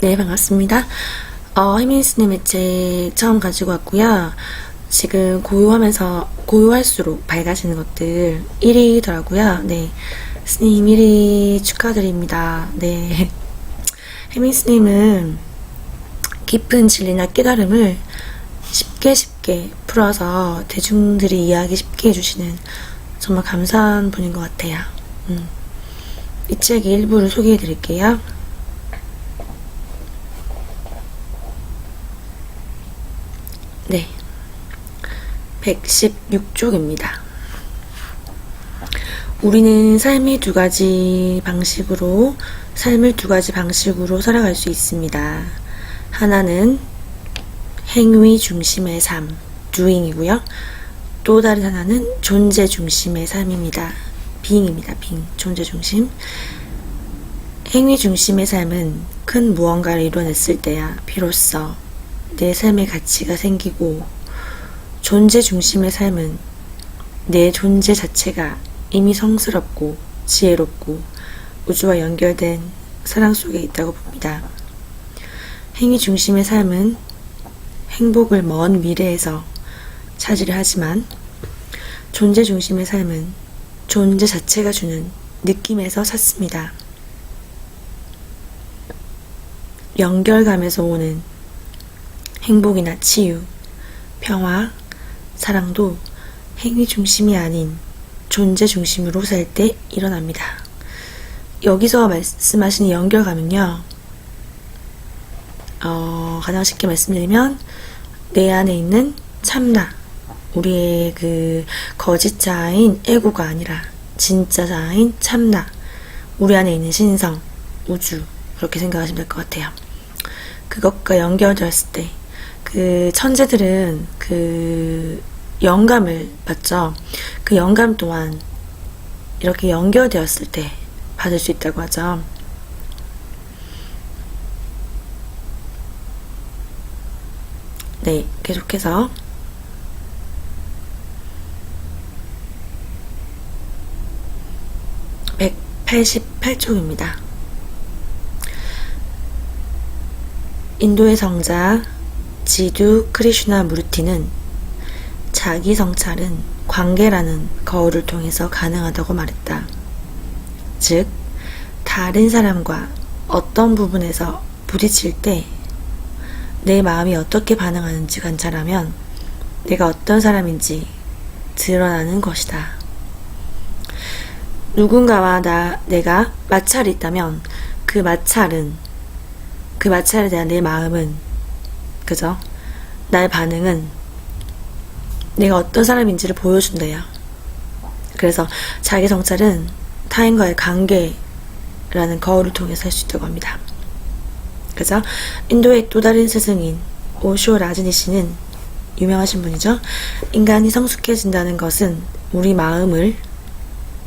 네, 반갑습니다. 혜민스님의 책 처음 가지고 왔고요. 지금 고요할수록 밝아지는 것들 1위더라고요. 네, 스님 1위 축하드립니다. 네, 혜민스님은 깊은 진리나 깨달음을 쉽게 풀어서 대중들이 이해하기 쉽게 해주시는 정말 감사한 분인 것 같아요. 이 책의 일부를 소개해 드릴게요. 네, 116쪽입니다. 우리는 삶을 두 가지 방식으로 살아갈 수 있습니다. 하나는 행위 중심의 삶, doing이고요. 또 다른 하나는 존재 중심의 삶입니다. being입니다. being, 존재 중심. 행위 중심의 삶은 큰 무언가를 이뤄냈을 때야 비로소 내 삶의 가치가 생기고, 존재 중심의 삶은 내 존재 자체가 이미 성스럽고 지혜롭고 우주와 연결된 사랑 속에 있다고 봅니다. 행위 중심의 삶은 행복을 먼 미래에서 차지를 하지만, 존재 중심의 삶은 존재 자체가 주는 느낌에서 찾습니다. 연결감에서 오는 행복이나 치유, 평화, 사랑도 행위 중심이 아닌 존재 중심으로 살 때 일어납니다. 여기서 말씀하시는 연결감은요, 가장 쉽게 말씀드리면 내 안에 있는 참나, 우리의 그 거짓 자아인 에고가 아니라 진짜 자아인 참나, 우리 안에 있는 신성, 우주, 그렇게 생각하시면 될 것 같아요. 그것과 연결되었을 때, 그 천재들은 그 영감을 받죠. 그 영감 또한 이렇게 연결되었을 때 받을 수 있다고 하죠. 네, 계속해서 188쪽입니다. 인도의 성자 지두 크리슈나 무르티는 자기 성찰은 관계라는 거울을 통해서 가능하다고 말했다. 즉, 다른 사람과 어떤 부분에서 부딪힐 때 내 마음이 어떻게 반응하는지 관찰하면 내가 어떤 사람인지 드러나는 것이다. 누군가와 내가 마찰이 있다면 그 마찰에 대한 내 마음은, 그죠? 나의 반응은 내가 어떤 사람인지를 보여준대요. 그래서 자기 성찰은 타인과의 관계라는 거울을 통해서 할 수 있다고 합니다. 그죠? 인도의 또 다른 스승인 오쇼 라즈니 씨는 유명하신 분이죠. 인간이 성숙해진다는 것은 우리 마음을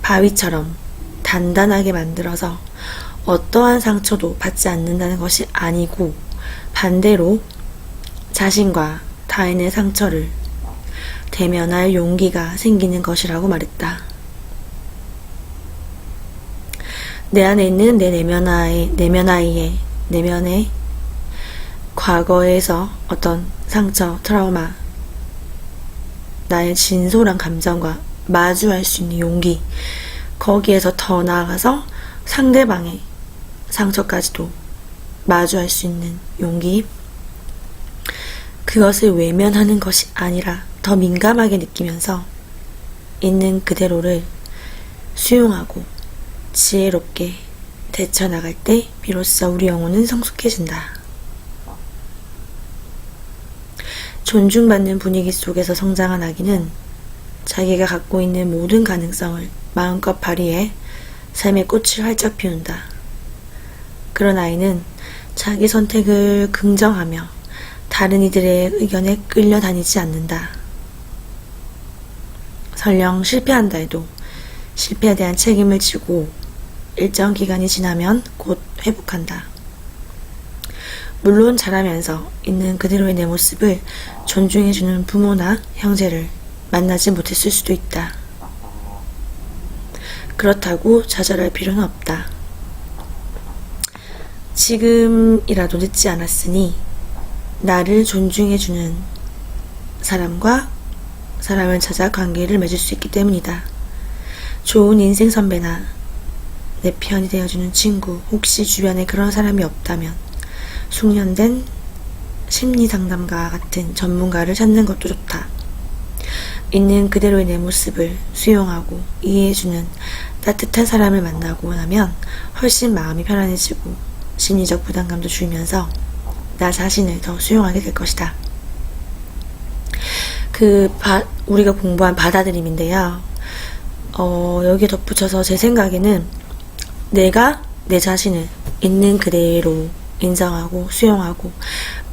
바위처럼 단단하게 만들어서 어떠한 상처도 받지 않는다는 것이 아니고, 반대로 자신과 타인의 상처를 대면할 용기가 생기는 것이라고 말했다. 내 안에 있는 내 내면의 과거에서 어떤 상처, 트라우마, 나의 진솔한 감정과 마주할 수 있는 용기, 거기에서 더 나아가서 상대방의 상처까지도 마주할 수 있는 용기, 그것을 외면하는 것이 아니라 더 민감하게 느끼면서 있는 그대로를 수용하고 지혜롭게 대처나갈 때 비로소 우리 영혼은 성숙해진다. 존중받는 분위기 속에서 성장한 아기는 자기가 갖고 있는 모든 가능성을 마음껏 발휘해 삶의 꽃을 활짝 피운다. 그런 아이는 자기 선택을 긍정하며 다른 이들의 의견에 끌려다니지 않는다. 설령 실패한다 해도 실패에 대한 책임을 지고 일정 기간이 지나면 곧 회복한다. 물론 자라면서 있는 그대로의 내 모습을 존중해주는 부모나 형제를 만나지 못했을 수도 있다. 그렇다고 좌절할 필요는 없다. 지금이라도 늦지 않았으니 나를 존중해주는 사람을 찾아 관계를 맺을 수 있기 때문이다. 좋은 인생 선배나 내 편이 되어주는 친구, 혹시 주변에 그런 사람이 없다면 숙련된 심리상담가 같은 전문가를 찾는 것도 좋다. 있는 그대로의 내 모습을 수용하고 이해해주는 따뜻한 사람을 만나고 나면 훨씬 마음이 편안해지고 심리적 부담감도 줄면서 나 자신을 더 수용하게 될 것이다. 우리가 공부한 받아들임인데요. 여기에 덧붙여서 제 생각에는 내가 내 자신을 있는 그대로 인정하고 수용하고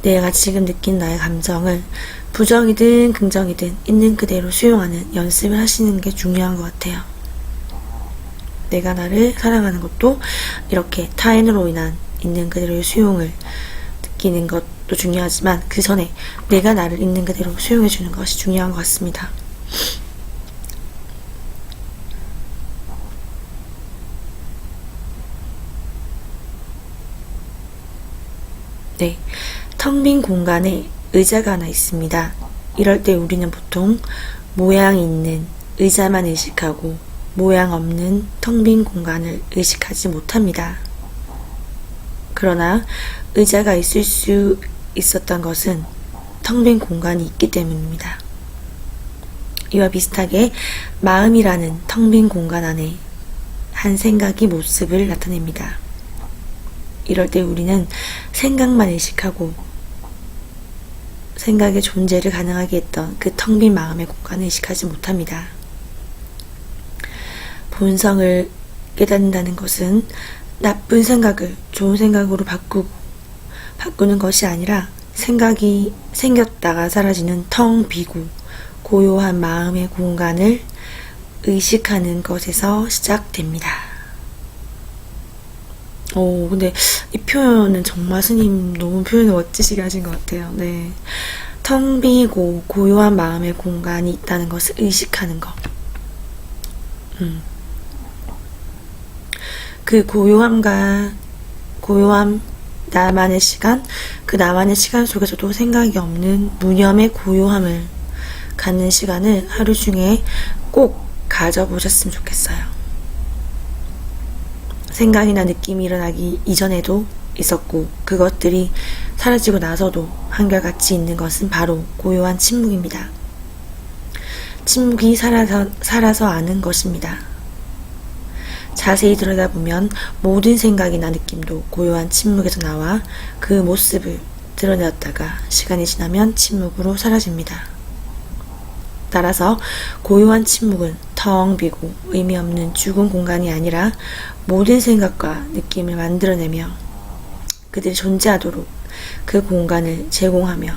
내가 지금 느낀 나의 감정을 부정이든 긍정이든 있는 그대로 수용하는 연습을 하시는 게 중요한 것 같아요. 내가 나를 사랑하는 것도 이렇게 타인으로 인한 있는 그대로의 수용을 느끼는 것도 중요하지만 그 전에 내가 나를 있는 그대로 수용해주는 것이 중요한 것 같습니다. 네, 텅 빈 공간에 의자가 하나 있습니다. 이럴 때 우리는 보통 모양이 있는 의자만 의식하고 모양 없는 텅 빈 공간을 의식하지 못합니다. 그러나 의자가 있을 수 있었던 것은 텅 빈 공간이 있기 때문입니다. 이와 비슷하게 마음이라는 텅 빈 공간 안에 한 생각이 모습을 나타냅니다. 이럴 때 우리는 생각만 의식하고 생각의 존재를 가능하게 했던 그 텅 빈 마음의 공간을 의식하지 못합니다. 본성을 깨닫는다는 것은 나쁜 생각을 좋은 생각으로 바꾸는 것이 아니라 생각이 생겼다가 사라지는 텅 비고 고요한 마음의 공간을 의식하는 것에서 시작됩니다. 근데 이 표현은 정말 스님 너무 표현을 멋지시게 하신 것 같아요. 네. 텅 비고 고요한 마음의 공간이 있다는 것을 의식하는 것. 그 고요함, 나만의 시간, 그 나만의 시간 속에서도 생각이 없는 무념의 고요함을 갖는 시간을 하루 중에 꼭 가져보셨으면 좋겠어요. 생각이나 느낌이 일어나기 이전에도 있었고 그것들이 사라지고 나서도 한결같이 있는 것은 바로 고요한 침묵입니다. 침묵이 살아서 아는 것입니다. 자세히 들여다보면 모든 생각이나 느낌도 고요한 침묵에서 나와 그 모습을 드러내었다가 시간이 지나면 침묵으로 사라집니다. 따라서 고요한 침묵은 텅 비고 의미 없는 죽은 공간이 아니라 모든 생각과 느낌을 만들어내며 그들이 존재하도록 그 공간을 제공하며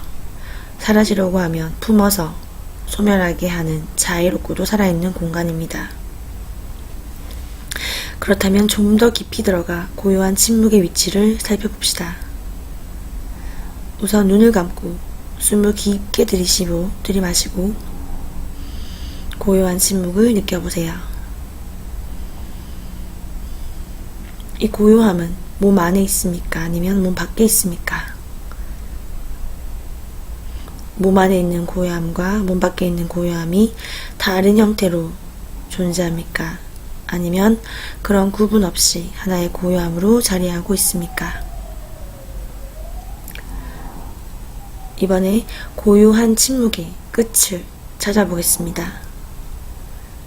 사라지려고 하면 품어서 소멸하게 하는 자유롭고도 살아있는 공간입니다. 그렇다면 좀 더 깊이 들어가 고요한 침묵의 위치를 살펴봅시다. 우선 눈을 감고 숨을 깊게 들이마시고 고요한 침묵을 느껴보세요. 이 고요함은 몸 안에 있습니까? 아니면 몸 밖에 있습니까? 몸 안에 있는 고요함과 몸 밖에 있는 고요함이 다른 형태로 존재합니까? 아니면 그런 구분 없이 하나의 고요함으로 자리하고 있습니까? 이번에 고요한 침묵의 끝을 찾아보겠습니다.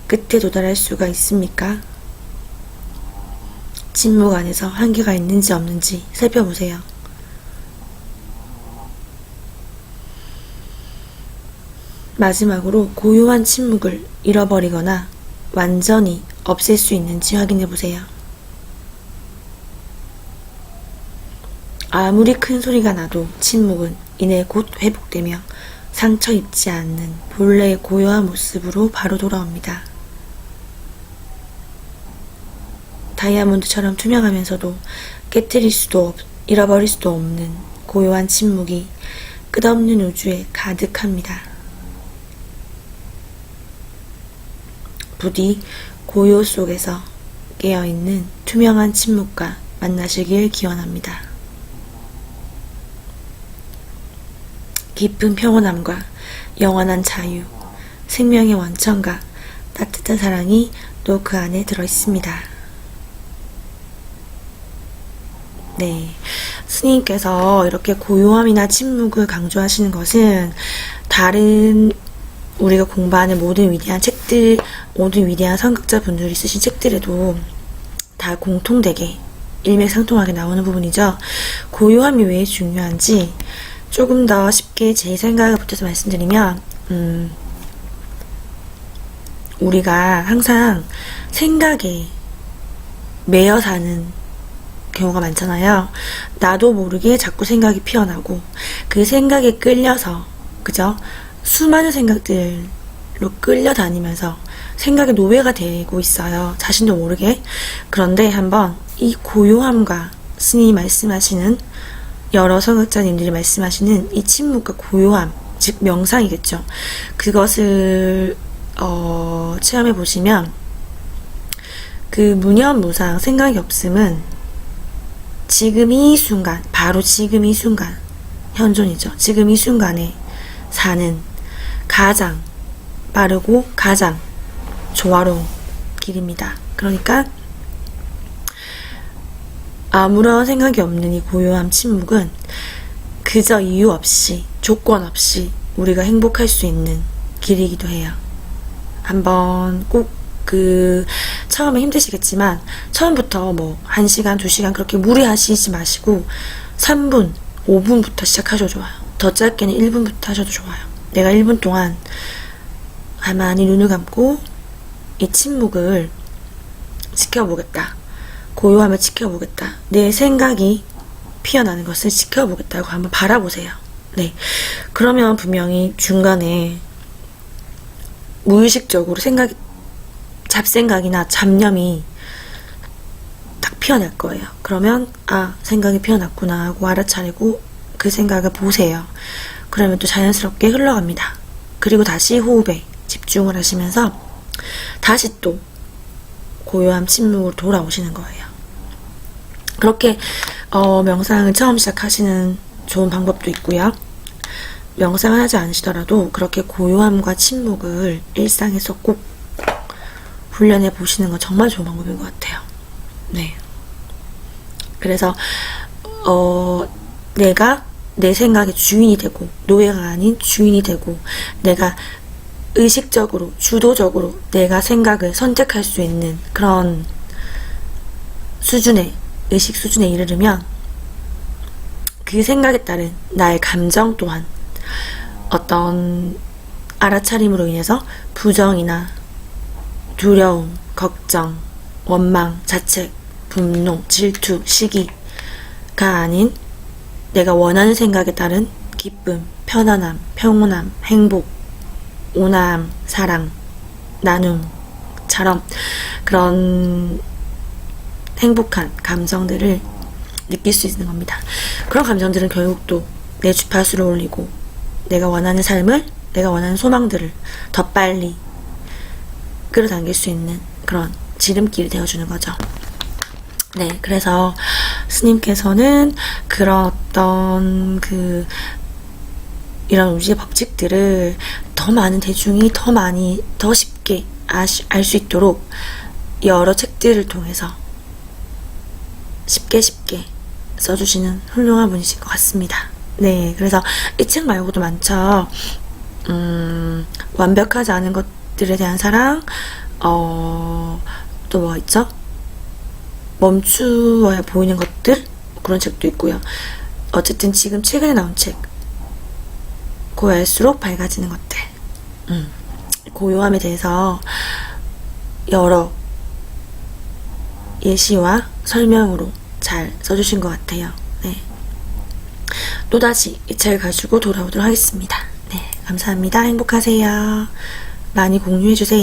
끝에 도달할 수가 있습니까? 침묵 안에서 한계가 있는지 없는지 살펴보세요. 마지막으로 고요한 침묵을 잃어버리거나 완전히 없앨 수 있는지 확인해보세요. 아무리 큰 소리가 나도 침묵은 이내 곧 회복되며 상처 입지 않는 본래의 고요한 모습으로 바로 돌아옵니다. 다이아몬드처럼 투명하면서도 잃어버릴 수도 없는 고요한 침묵이 끝없는 우주에 가득합니다. 부디 고요 속에서 깨어있는 투명한 침묵과 만나시길 기원합니다. 깊은 평온함과 영원한 자유, 생명의 원천과 따뜻한 사랑이 또 그 안에 들어있습니다. 네, 스님께서 이렇게 고요함이나 침묵을 강조하시는 것은 다른 우리가 공부하는 모든 위대한 책들, 모든 위대한 선각자분들이 쓰신 책들에도 다 공통되게 일맥상통하게 나오는 부분이죠. 고요함이 왜 중요한지 조금 더 쉽게 제 생각을 붙여서 말씀드리면 우리가 항상 생각에 매여 사는 경우가 많잖아요. 나도 모르게 자꾸 생각이 피어나고 그 생각에 끌려서 그죠? 수많은 생각들로 끌려다니면서 생각의 노예가 되고 있어요. 자신도 모르게. 그런데 한번 이 고요함과 스님이 말씀하시는 여러 선각자님들이 말씀하시는 이 침묵과 고요함, 즉 명상이겠죠. 그것을 체험해 보시면 그 무념무상 생각이 없음은 지금 이 순간, 바로 지금 이 순간, 현존이죠. 지금 이 순간에 사는 가장 빠르고 가장 조화로운 길입니다. 그러니까 아무런 생각이 없는 이 고요함 침묵은 그저 이유 없이, 조건 없이 우리가 행복할 수 있는 길이기도 해요. 한번 꼭 처음에 힘드시겠지만 처음부터 뭐 1시간, 2시간 그렇게 무리하시지 마시고 3분, 5분부터 시작하셔도 좋아요. 더 짧게는 1분부터 하셔도 좋아요. 내가 1분 동안 가만히 눈을 감고 이 침묵을 지켜보겠다. 고요함을 지켜보겠다. 내 생각이 피어나는 것을 지켜보겠다고 한번 바라보세요. 네. 그러면 분명히 중간에 무의식적으로 잡생각이나 잡념이 딱 피어날 거예요. 그러면 생각이 피어났구나 하고 알아차리고 그 생각을 보세요. 그러면 또 자연스럽게 흘러갑니다. 그리고 다시 호흡에 집중을 하시면서 다시 또 고요함 침묵으로 돌아오시는 거예요. 그렇게 명상을 처음 시작하시는 좋은 방법도 있고요. 명상을 하지 않으시더라도 그렇게 고요함과 침묵을 일상에서 꼭 훈련해 보시는 건 정말 좋은 방법인 것 같아요. 네. 그래서 내가 내 생각의 주인이 되고 노예가 아닌 주인이 되고 내가 의식적으로 주도적으로 내가 생각을 선택할 수 있는 그런 수준의 의식 수준에 이르르면 그 생각에 따른 나의 감정 또한 어떤 알아차림으로 인해서 부정이나 두려움, 걱정, 원망, 자책, 분노, 질투, 시기가 아닌 내가 원하는 생각에 따른 기쁨, 편안함, 평온함, 행복, 온화함, 사랑, 나눔처럼 그런 행복한 감정들을 느낄 수 있는 겁니다. 그런 감정들은 결국 또 내 주파수를 올리고 내가 원하는 삶을, 내가 원하는 소망들을 더 빨리 끌어당길 수 있는 그런 지름길이 되어주는 거죠. 네, 그래서 스님께서는 그런 어떤 이런 우주의 법칙들을 더 많은 대중이 더 쉽게 알 수 있도록 여러 책들을 통해서 쉽게 써주시는 훌륭한 분이신 것 같습니다. 네, 그래서 이 책 말고도 많죠. 완벽하지 않은 것들에 대한 사랑, 또 뭐 있죠? 멈추어야 보이는 것들? 그런 책도 있고요. 어쨌든 지금 최근에 나온 책, 고요할수록 밝아지는 것들. 고요함에 대해서 여러 예시와 설명으로 잘 써주신 것 같아요. 네. 또다시 이 책을 가지고 돌아오도록 하겠습니다. 네, 감사합니다. 행복하세요. 많이 공유해주세요.